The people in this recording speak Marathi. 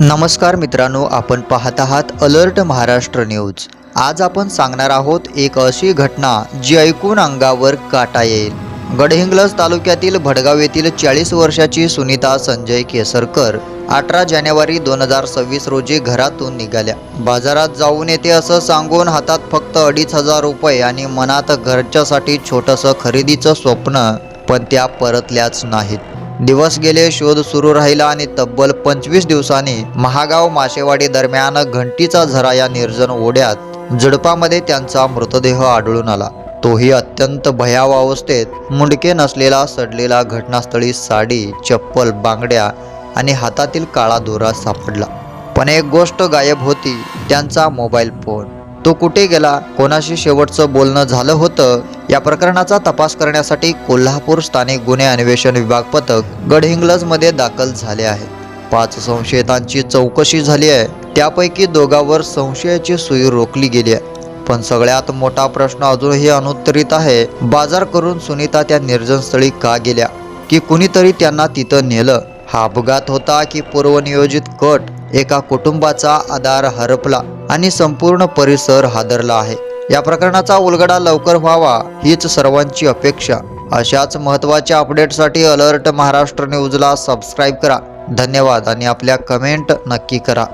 नमस्कार मित्रांनो, आपण पाहत आहात अलर्ट महाराष्ट्र न्यूज। आज आपण सांगणार आहोत एक अशी घटना जी ऐकून अंगावर काटा येईल। गडहिंग्लज तालुक्यातील भडगाव येथील 40 वर्षाची सुनीता संजय केसरकर 18 जानेवारी 2026 रोजी घरातून निघाल्या। बाजारात जाऊन येते असं सांगून हातात फक्त 2500 रुपये आणि मनात घरच्यासाठी छोटंसं खरेदीचं स्वप्न, पण त्या परतल्याच नाहीत। दिवस गेले, शोध सुरू राहिला आणि तब्बल 25 दिवसांनी महागाव माशेवाडी दरम्यान घंटीचा झरा या निर्जन ओढ्यात झुडपामध्ये त्यांचा मृतदेह आढळून आला। तोही अत्यंत भयावह अवस्थेत। मुंडके नसलेला सडलेला, घटनास्थळी साडी, चप्पल, बांगड्या आणि हातातील काळा दोरा सापडला। पण एक गोष्ट गायब होती, त्यांचा मोबाईल फोन। तो कुठे गेला, कोणाशी शेवटचं बोलणं झालं होतं, या प्रकरणाचा तपास करण्यासाठी कोल्हापूर स्थानिक गुन्हे अन्वेषण विभाग पथक गडहिंग्लजमध्ये दाखल झाले आहे। 5 संशयितांची चौकशी झाली आहे, त्यापैकी 2वर संशयाची सुई रोखली गेली आहे। पण सगळ्यात मोठा प्रश्न अजूनही अनुत्तरित आहे। बाजार करून सुनीता त्या निर्जन स्थळी का गेल्या, की कुणीतरी त्यांना तिथं नेलं? हा अपघात होता की पूर्वनियोजित कट? एका कुटुंबाचा आधार हरपला आणि संपूर्ण परिसर हादरला आहे। या प्रकरणाचा उलगडा लवकर व्हावा हीच सर्वांची अपेक्षा। अशाच महत्त्वाच्या अपडेटसाठी अलर्ट महाराष्ट्र न्यूजला सबस्क्राईब करा। धन्यवाद आणि आपल्या कमेंट नक्की करा।